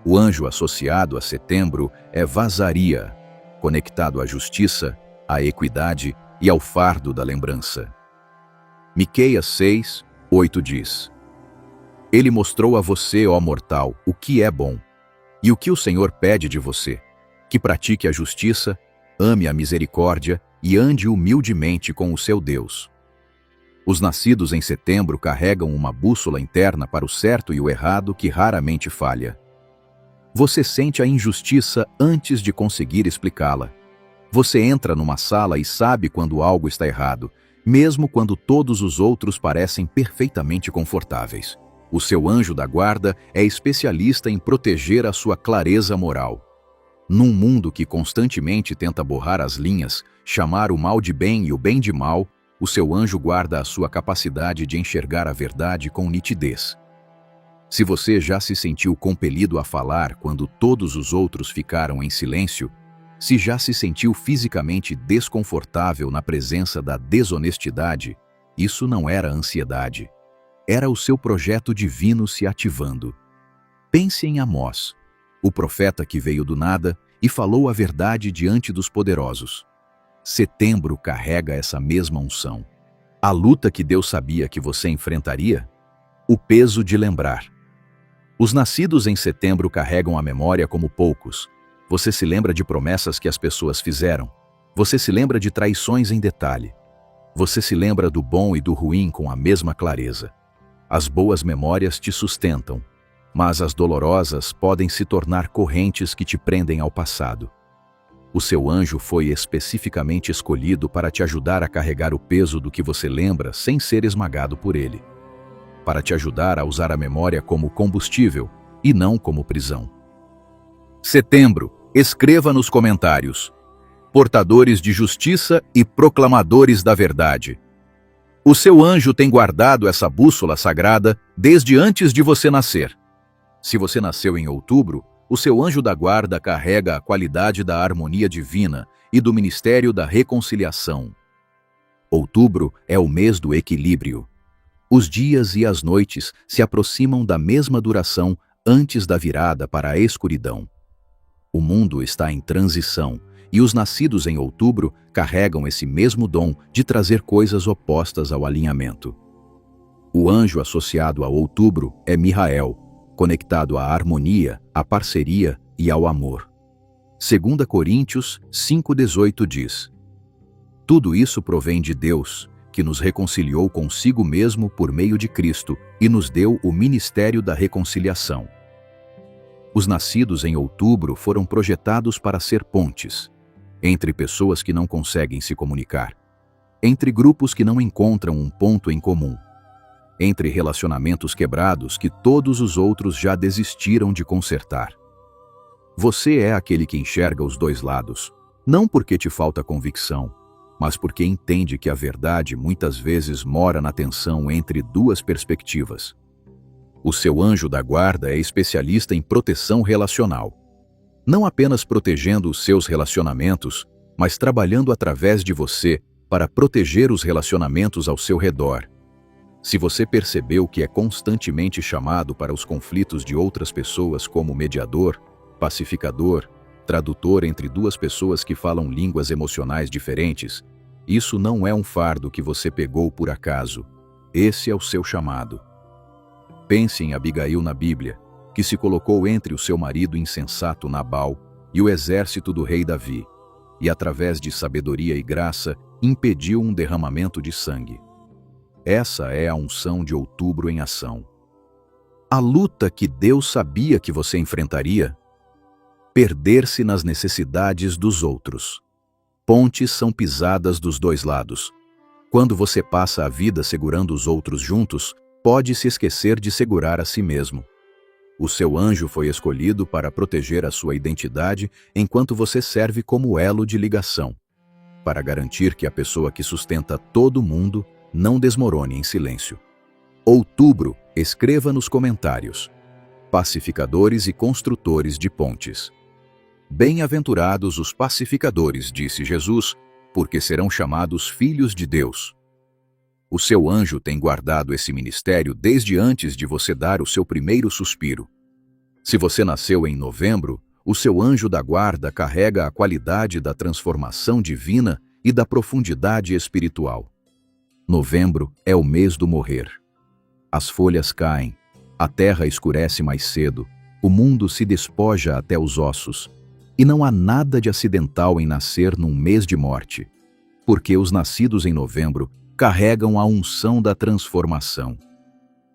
O anjo associado a setembro é Vazaria, conectado à justiça, à equidade e ao fardo da lembrança. Miqueias 6, 8 diz: Ele mostrou a você, ó mortal, o que é bom, e o que o Senhor pede de você, que pratique a justiça, ame a misericórdia e ande humildemente com o seu Deus. Os nascidos em setembro carregam uma bússola interna para o certo e o errado que raramente falha. Você sente a injustiça antes de conseguir explicá-la. Você entra numa sala e sabe quando algo está errado, mesmo quando todos os outros parecem perfeitamente confortáveis. O seu anjo da guarda é especialista em proteger a sua clareza moral. Num mundo que constantemente tenta borrar as linhas, chamar o mal de bem e o bem de mal, o seu anjo guarda a sua capacidade de enxergar a verdade com nitidez. Se você já se sentiu compelido a falar quando todos os outros ficaram em silêncio, se já se sentiu fisicamente desconfortável na presença da desonestidade, isso não era ansiedade. Era o seu projeto divino se ativando. Pense em Amós, o profeta que veio do nada e falou a verdade diante dos poderosos. Setembro carrega essa mesma unção. A luta que Deus sabia que você enfrentaria? O peso de lembrar. Os nascidos em setembro carregam a memória como poucos. Você se lembra de promessas que as pessoas fizeram. Você se lembra de traições em detalhe. Você se lembra do bom e do ruim com a mesma clareza. As boas memórias te sustentam, mas as dolorosas podem se tornar correntes que te prendem ao passado. O seu anjo foi especificamente escolhido para te ajudar a carregar o peso do que você lembra sem ser esmagado por ele. Para te ajudar a usar a memória como combustível e não como prisão. Setembro, escreva nos comentários: portadores de justiça e proclamadores da verdade. O seu anjo tem guardado essa bússola sagrada desde antes de você nascer. Se você nasceu em outubro, o seu anjo da guarda carrega a qualidade da harmonia divina e do ministério da reconciliação. Outubro é o mês do equilíbrio. Os dias e as noites se aproximam da mesma duração antes da virada para a escuridão. O mundo está em transição e os nascidos em outubro carregam esse mesmo dom de trazer coisas opostas ao alinhamento. O anjo associado a outubro é Mihael, conectado à harmonia, à parceria e ao amor. 2 Coríntios 5,18 diz: Tudo isso provém de Deus, que nos reconciliou consigo mesmo por meio de Cristo e nos deu o ministério da reconciliação. Os nascidos em outubro foram projetados para ser pontes, entre pessoas que não conseguem se comunicar, entre grupos que não encontram um ponto em comum, entre relacionamentos quebrados que todos os outros já desistiram de consertar. Você é aquele que enxerga os dois lados, não porque te falta convicção, mas porque entende que a verdade muitas vezes mora na tensão entre duas perspectivas. O seu anjo da guarda é especialista em proteção relacional, não apenas protegendo os seus relacionamentos, mas trabalhando através de você para proteger os relacionamentos ao seu redor. Se você percebeu que é constantemente chamado para os conflitos de outras pessoas como mediador, pacificador, tradutor entre duas pessoas que falam línguas emocionais diferentes, isso não é um fardo que você pegou por acaso. Esse é o seu chamado. Pense em Abigail na Bíblia. que se colocou entre o seu marido insensato Nabal e o exército do rei Davi, e através de sabedoria e graça impediu um derramamento de sangue. Essa é a unção de outubro em ação. A luta que Deus sabia que você enfrentaria: perder-se nas necessidades dos outros. Pontes são pisadas dos dois lados. Quando você passa a vida segurando os outros juntos, pode se esquecer de segurar a si mesmo. O seu anjo foi escolhido para proteger a sua identidade enquanto você serve como elo de ligação, para garantir que a pessoa que sustenta todo mundo não desmorone em silêncio. Outubro, escreva nos comentários: pacificadores e construtores de pontes. Bem-aventurados os pacificadores, disse Jesus, porque serão chamados filhos de Deus. O seu anjo tem guardado esse ministério desde antes de você dar o seu primeiro suspiro. Se você nasceu em novembro, o seu anjo da guarda carrega a qualidade da transformação divina e da profundidade espiritual. Novembro é o mês do morrer. As folhas caem, a terra escurece mais cedo, o mundo se despoja até os ossos, e não há nada de acidental em nascer num mês de morte, porque os nascidos em novembro carregam a unção da transformação.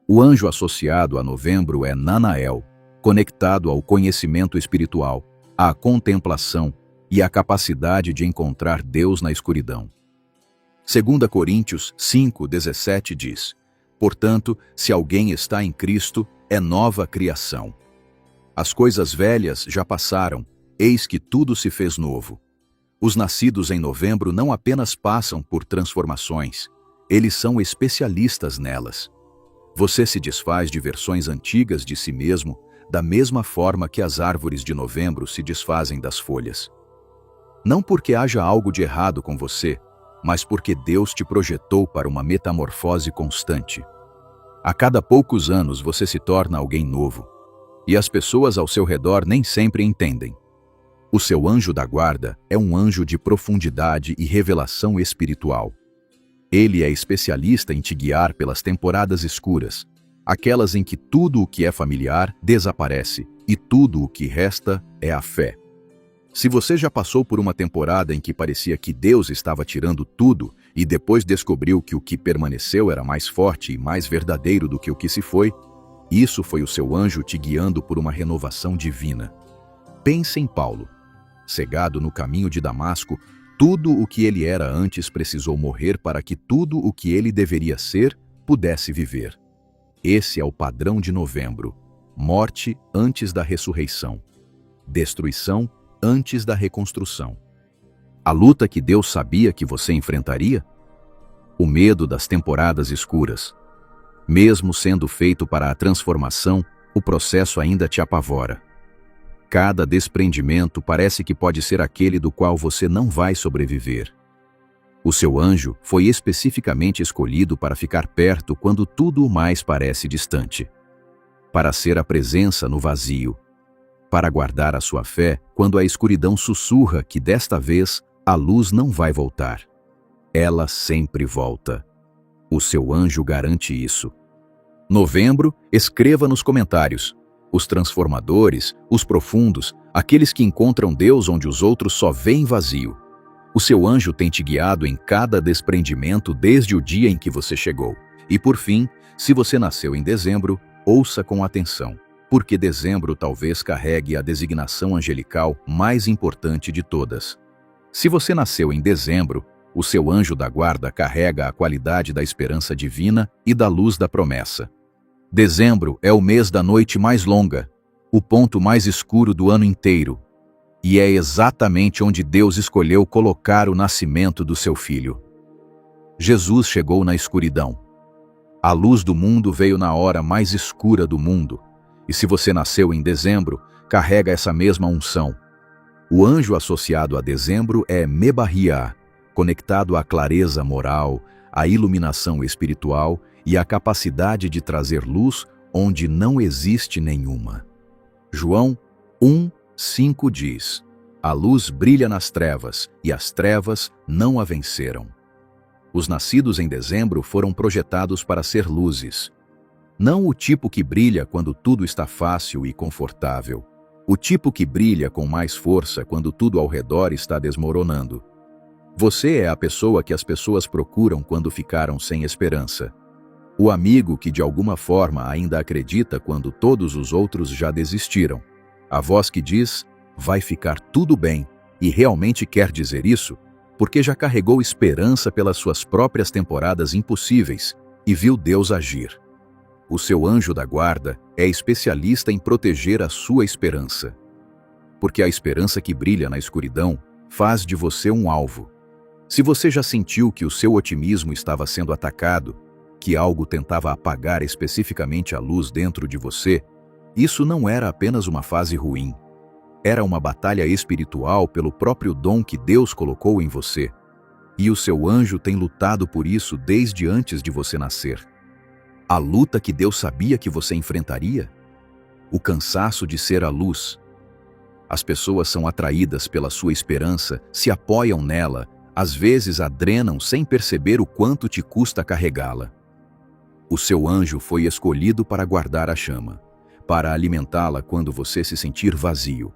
O anjo associado a novembro é Nanael, conectado ao conhecimento espiritual, à contemplação e à capacidade de encontrar Deus na escuridão. 2 Coríntios 5:17 diz: portanto, se alguém está em Cristo, é nova criação. As coisas velhas já passaram, eis que tudo se fez novo. Os nascidos em novembro não apenas passam por transformações, eles são especialistas nelas. Você se desfaz de versões antigas de si mesmo, da mesma forma que as árvores de novembro se desfazem das folhas. Não porque haja algo de errado com você, mas porque Deus te projetou para uma metamorfose constante. A cada poucos anos você se torna alguém novo, e as pessoas ao seu redor nem sempre entendem. O seu anjo da guarda é um anjo de profundidade e revelação espiritual. Ele é especialista em te guiar pelas temporadas escuras, aquelas em que tudo o que é familiar desaparece e tudo o que resta é a fé. Se você já passou por uma temporada em que parecia que Deus estava tirando tudo e depois descobriu que o que permaneceu era mais forte e mais verdadeiro do que o que se foi, isso foi o seu anjo te guiando por uma renovação divina. Pense em Paulo. Cegado no caminho de Damasco, tudo o que ele era antes precisou morrer para que tudo o que ele deveria ser pudesse viver. Esse é o padrão de novembro: morte antes da ressurreição, destruição antes da reconstrução. A luta que Deus sabia que você enfrentaria? O medo das temporadas escuras. Mesmo sendo feito para a transformação, o processo ainda te apavora. Cada desprendimento parece que pode ser aquele do qual você não vai sobreviver. O seu anjo foi especificamente escolhido para ficar perto quando tudo o mais parece distante, para ser a presença no vazio, para guardar a sua fé quando a escuridão sussurra que desta vez a luz não vai voltar. Ela sempre volta. O seu anjo garante isso. Novembro, escreva nos comentários: os transformadores, os profundos, aqueles que encontram Deus onde os outros só veem vazio. O seu anjo tem te guiado em cada desprendimento desde o dia em que você chegou. E por fim, se você nasceu em dezembro, ouça com atenção, porque dezembro talvez carregue a designação angelical mais importante de todas. Se você nasceu em dezembro, o seu anjo da guarda carrega a qualidade da esperança divina e da luz da promessa. Dezembro é o mês da noite mais longa, o ponto mais escuro do ano inteiro, e é exatamente onde Deus escolheu colocar o nascimento do seu filho. Jesus chegou na escuridão. A luz do mundo veio na hora mais escura do mundo, e se você nasceu em dezembro, carrega essa mesma unção. O anjo associado a dezembro é Mebarriá, conectado à clareza moral, à iluminação espiritual e à capacidade de trazer luz onde não existe nenhuma. João 1:5 diz: a luz brilha nas trevas, e as trevas não a venceram. Os nascidos em dezembro foram projetados para ser luzes. Não o tipo que brilha quando tudo está fácil e confortável. O tipo que brilha com mais força quando tudo ao redor está desmoronando. Você é a pessoa que as pessoas procuram quando ficaram sem esperança. O amigo que de alguma forma ainda acredita quando todos os outros já desistiram. A voz que diz, vai ficar tudo bem, e realmente quer dizer isso, porque já carregou esperança pelas suas próprias temporadas impossíveis e viu Deus agir. O seu anjo da guarda é especialista em proteger a sua esperança. Porque a esperança que brilha na escuridão faz de você um alvo. Se você já sentiu que o seu otimismo estava sendo atacado, que algo tentava apagar especificamente a luz dentro de você, isso não era apenas uma fase ruim. Era uma batalha espiritual pelo próprio dom que Deus colocou em você. E o seu anjo tem lutado por isso desde antes de você nascer. A luta que Deus sabia que você enfrentaria? O cansaço de ser a luz. As pessoas são atraídas pela sua esperança, se apoiam nela, às vezes a drenam sem perceber o quanto te custa carregá-la. O seu anjo foi escolhido para guardar a chama, para alimentá-la quando você se sentir vazio,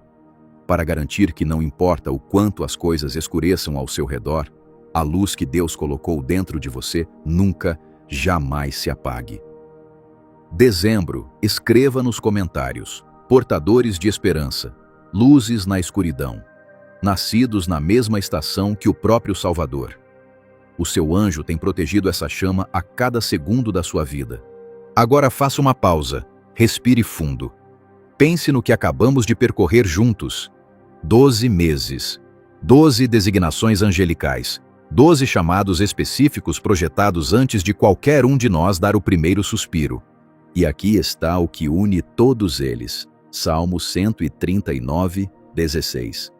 para garantir que não importa o quanto as coisas escureçam ao seu redor, a luz que Deus colocou dentro de você nunca, jamais se apague. Dezembro, escreva nos comentários, portadores de esperança, luzes na escuridão, nascidos na mesma estação que o próprio Salvador. O seu anjo tem protegido essa chama a cada segundo da sua vida. Agora faça uma pausa, respire fundo. Pense no que acabamos de percorrer juntos. 12 meses, 12 designações angelicais, 12 chamados específicos projetados antes de qualquer um de nós dar o primeiro suspiro. E aqui está o que une todos eles. Salmo 139, 16.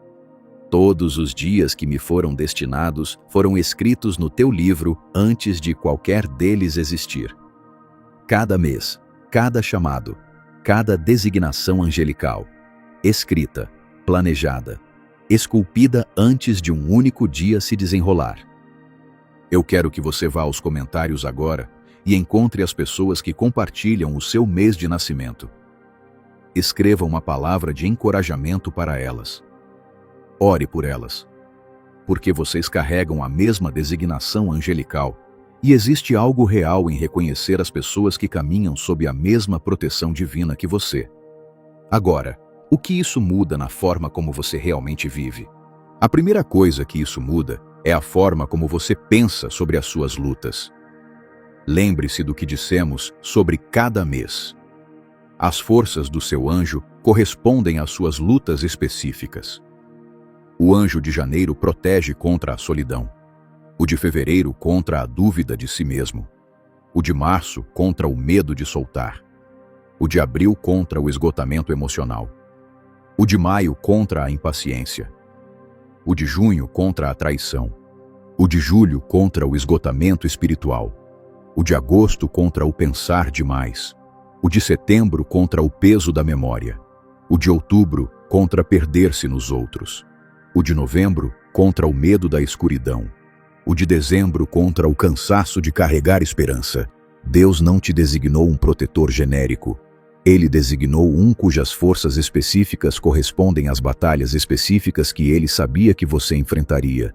Todos os dias que me foram destinados foram escritos no teu livro antes de qualquer deles existir. Cada mês, cada chamado, cada designação angelical, escrita, planejada, esculpida antes de um único dia se desenrolar. Eu quero que você vá aos comentários agora e encontre as pessoas que compartilham o seu mês de nascimento. Escreva uma palavra de encorajamento para elas. Ore por elas, porque vocês carregam a mesma designação angelical e existe algo real em reconhecer as pessoas que caminham sob a mesma proteção divina que você. Agora, o que isso muda na forma como você realmente vive? A primeira coisa que isso muda é a forma como você pensa sobre as suas lutas. Lembre-se do que dissemos sobre cada mês. As forças do seu anjo correspondem às suas lutas específicas. O anjo de janeiro protege contra a solidão. O de fevereiro contra a dúvida de si mesmo. O de março contra o medo de soltar. O de abril contra o esgotamento emocional. O de maio contra a impaciência. O de junho contra a traição. O de julho contra o esgotamento espiritual. O de agosto contra o pensar demais. O de setembro contra o peso da memória. O de outubro contra perder-se nos outros. O de novembro contra o medo da escuridão. O de dezembro contra o cansaço de carregar esperança. Deus não te designou um protetor genérico. Ele designou um cujas forças específicas correspondem às batalhas específicas que ele sabia que você enfrentaria.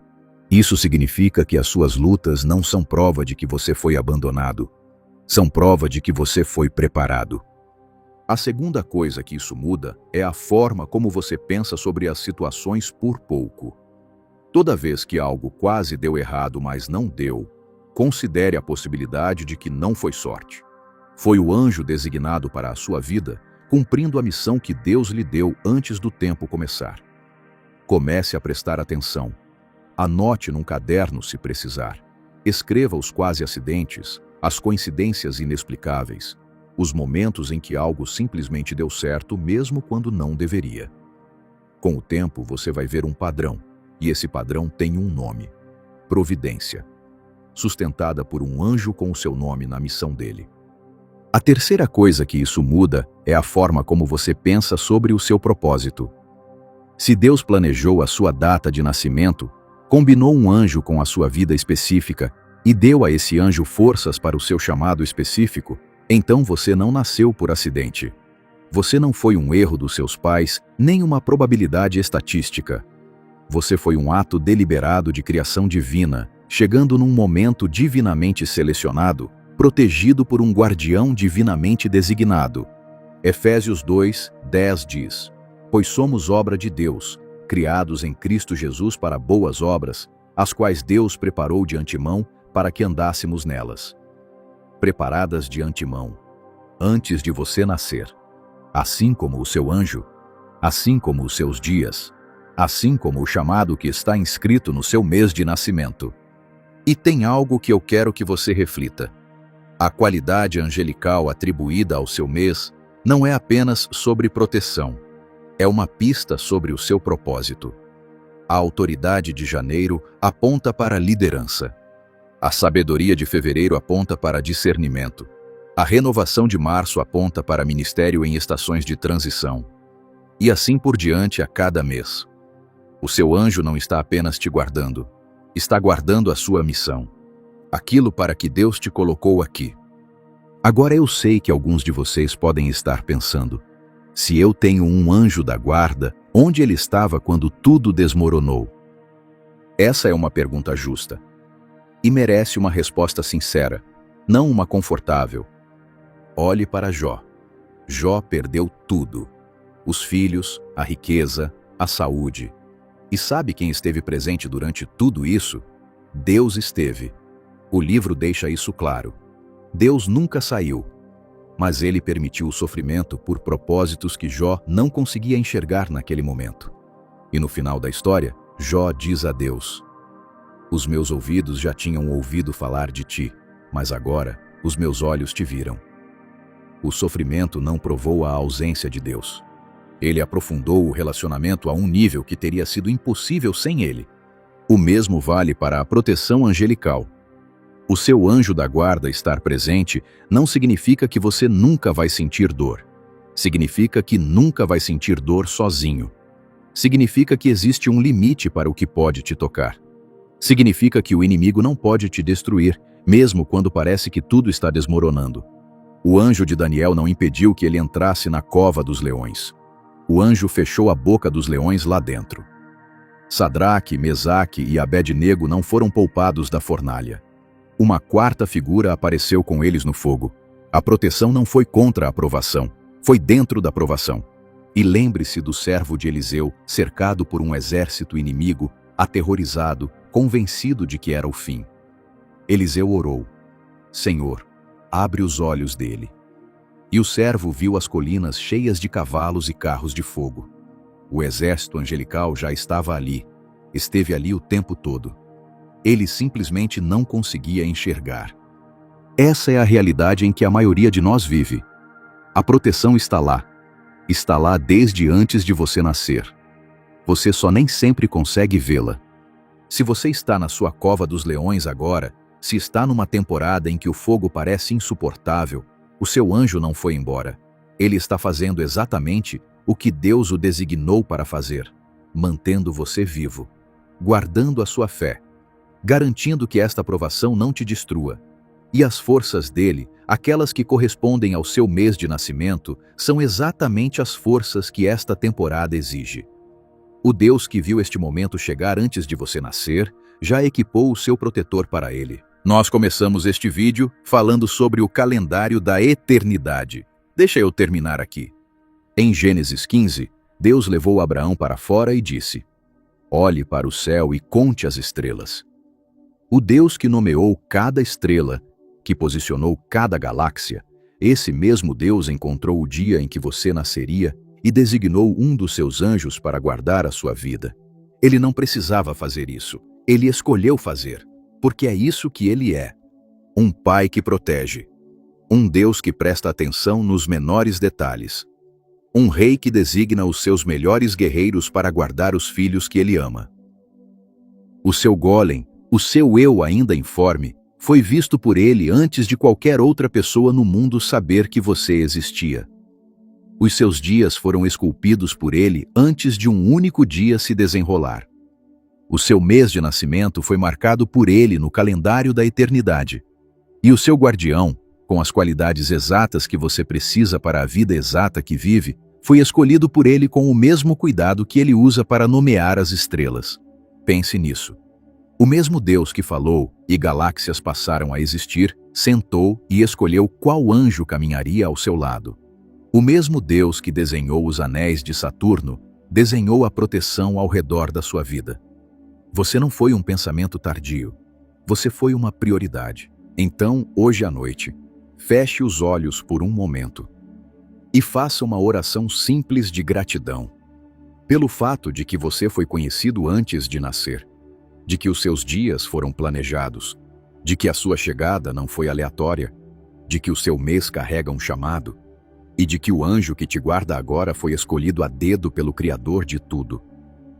Isso significa que as suas lutas não são prova de que você foi abandonado. São prova de que você foi preparado. A segunda coisa que isso muda é a forma como você pensa sobre as situações por pouco. Toda vez que algo quase deu errado, mas não deu, considere a possibilidade de que não foi sorte. Foi o anjo designado para a sua vida, cumprindo a missão que Deus lhe deu antes do tempo começar. Comece a prestar atenção. Anote num caderno se precisar. Escreva os quase acidentes, as coincidências inexplicáveis, os momentos em que algo simplesmente deu certo mesmo quando não deveria. Com o tempo você vai ver um padrão, e esse padrão tem um nome: providência, sustentada por um anjo com o seu nome na missão dele. A terceira coisa que isso muda é a forma como você pensa sobre o seu propósito. Se Deus planejou a sua data de nascimento, combinou um anjo com a sua vida específica e deu a esse anjo forças para o seu chamado específico, Então você não nasceu por acidente. Você não foi um erro dos seus pais, nem uma probabilidade estatística. Você foi um ato deliberado de criação divina, chegando num momento divinamente selecionado, protegido por um guardião divinamente designado. Efésios 2:10 diz: Pois somos obra de Deus, criados em Cristo Jesus para boas obras, as quais Deus preparou de antemão para que andássemos nelas. Preparadas de antemão, antes de você nascer. Assim como o seu anjo, assim como os seus dias, assim como o chamado que está inscrito no seu mês de nascimento. E tem algo que eu quero que você reflita. A qualidade angelical atribuída ao seu mês não é apenas sobre proteção, é uma pista sobre o seu propósito. A autoridade de janeiro aponta para a liderança. A sabedoria de fevereiro aponta para discernimento. A renovação de março aponta para ministério em estações de transição. E assim por diante a cada mês. O seu anjo não está apenas te guardando, está guardando a sua missão. Aquilo para que Deus te colocou aqui. Agora eu sei que alguns de vocês podem estar pensando: se eu tenho um anjo da guarda, onde ele estava quando tudo desmoronou? Essa é uma pergunta justa. E merece uma resposta sincera, não uma confortável. Olhe para Jó. Jó perdeu tudo. Os filhos, a riqueza, a saúde. E sabe quem esteve presente durante tudo isso? Deus esteve. O livro deixa isso claro. Deus nunca saiu, mas ele permitiu o sofrimento por propósitos que Jó não conseguia enxergar naquele momento. E no final da história, Jó diz a Deus: Os meus ouvidos já tinham ouvido falar de ti, mas agora os meus olhos te viram. O sofrimento não provou a ausência de Deus. Ele aprofundou o relacionamento a um nível que teria sido impossível sem ele. O mesmo vale para a proteção angelical. O seu anjo da guarda estar presente não significa que você nunca vai sentir dor. Significa que nunca vai sentir dor sozinho. Significa que existe um limite para o que pode te tocar. Significa que o inimigo não pode te destruir, mesmo quando parece que tudo está desmoronando. O anjo de Daniel não impediu que ele entrasse na cova dos leões. O anjo fechou a boca dos leões lá dentro. Sadraque, Mesaque e Abed-nego não foram poupados da fornalha. Uma quarta figura apareceu com eles no fogo. A proteção não foi contra a provação, foi dentro da provação. E lembre-se do servo de Eliseu, cercado por um exército inimigo, aterrorizado, convencido de que era o fim. Eliseu orou: Senhor, abre os olhos dele. E o servo viu as colinas cheias de cavalos e carros de fogo. O exército angelical já estava ali, esteve ali o tempo todo. Ele simplesmente não conseguia enxergar. Essa é a realidade em que a maioria de nós vive. A proteção está lá desde antes de você nascer. Você só nem sempre consegue vê-la. Se você está na sua cova dos leões agora, se está numa temporada em que o fogo parece insuportável, o seu anjo não foi embora. Ele está fazendo exatamente o que Deus o designou para fazer, mantendo você vivo, guardando a sua fé, garantindo que esta provação não te destrua. E as forças dele, aquelas que correspondem ao seu mês de nascimento, são exatamente as forças que esta temporada exige. O Deus que viu este momento chegar antes de você nascer, já equipou o seu protetor para ele. Nós começamos este vídeo falando sobre o calendário da eternidade. Deixa eu terminar aqui. Em Gênesis 15, Deus levou Abraão para fora e disse: Olhe para o céu e conte as estrelas. O Deus que nomeou cada estrela, que posicionou cada galáxia, esse mesmo Deus encontrou o dia em que você nasceria e designou um dos seus anjos para guardar a sua vida. Ele não precisava fazer isso, ele escolheu fazer, porque é isso que ele é. Um pai que protege. Um Deus que presta atenção nos menores detalhes. Um rei que designa os seus melhores guerreiros para guardar os filhos que ele ama. O seu golem, o seu eu ainda informe, foi visto por ele antes de qualquer outra pessoa no mundo saber que você existia. Os seus dias foram esculpidos por ele antes de um único dia se desenrolar. O seu mês de nascimento foi marcado por ele no calendário da eternidade. E o seu guardião, com as qualidades exatas que você precisa para a vida exata que vive, foi escolhido por ele com o mesmo cuidado que ele usa para nomear as estrelas. Pense nisso. O mesmo Deus que falou e galáxias passaram a existir, sentou e escolheu qual anjo caminharia ao seu lado. O mesmo Deus que desenhou os anéis de Saturno, desenhou a proteção ao redor da sua vida. Você não foi um pensamento tardio. Você foi uma prioridade. Então, hoje à noite, feche os olhos por um momento e faça uma oração simples de gratidão pelo fato de que você foi conhecido antes de nascer, de que os seus dias foram planejados, de que a sua chegada não foi aleatória, de que o seu mês carrega um chamado e de que o anjo que te guarda agora foi escolhido a dedo pelo Criador de tudo.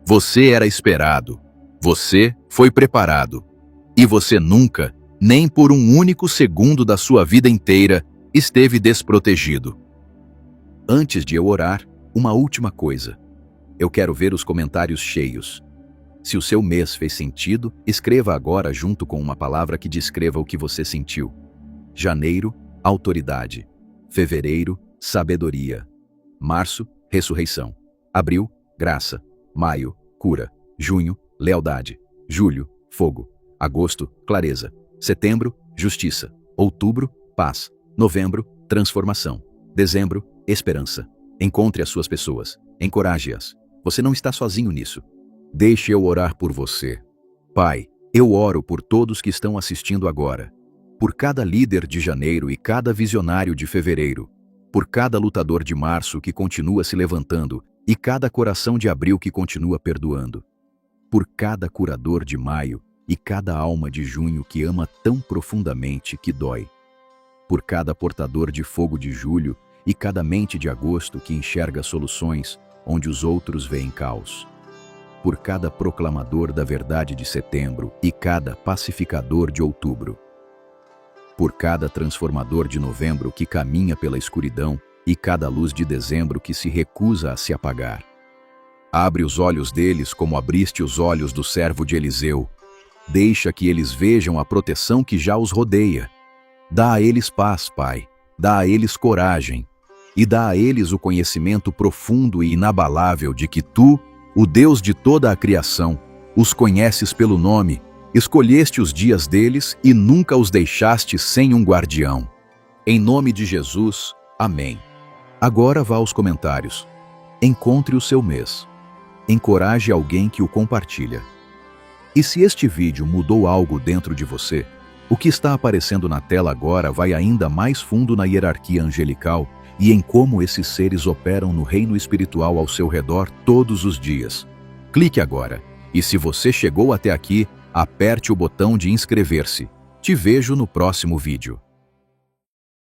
Você era esperado, você foi preparado e você nunca, nem por um único segundo da sua vida inteira, esteve desprotegido. Antes de eu orar, uma última coisa. Eu quero ver os comentários cheios. Se o seu mês fez sentido, escreva agora junto com uma palavra que descreva o que você sentiu. Janeiro, autoridade. Fevereiro, sabedoria. Março, ressurreição. Abril, graça. Maio, cura. Junho, lealdade. Julho, fogo. Agosto, clareza. Setembro, justiça. Outubro, paz. Novembro, transformação. Dezembro, esperança. Encontre as suas pessoas. Encoraje-as. Você não está sozinho nisso. Deixe eu orar por você. Pai, eu oro por todos que estão assistindo agora. Por cada líder de janeiro e cada visionário de fevereiro. Por cada lutador de março que continua se levantando e cada coração de abril que continua perdoando. Por cada curador de maio e cada alma de junho que ama tão profundamente que dói. Por cada portador de fogo de julho e cada mente de agosto que enxerga soluções onde os outros veem caos. Por cada proclamador da verdade de setembro e cada pacificador de outubro. Por cada transformador de novembro que caminha pela escuridão e cada luz de dezembro que se recusa a se apagar. Abre os olhos deles como abriste os olhos do servo de Eliseu. Deixa que eles vejam a proteção que já os rodeia. Dá a eles paz, Pai. Dá a eles coragem. E dá a eles o conhecimento profundo e inabalável de que Tu, o Deus de toda a criação, os conheces pelo nome, escolheste os dias deles e nunca os deixaste sem um guardião. Em nome de Jesus, amém. Agora vá aos comentários. Encontre o seu mês. Encoraje alguém que o compartilha. E se este vídeo mudou algo dentro de você, o que está aparecendo na tela agora vai ainda mais fundo na hierarquia angelical e em como esses seres operam no reino espiritual ao seu redor todos os dias. Clique agora. E se você chegou até aqui, aperte o botão de inscrever-se. Te vejo no próximo vídeo.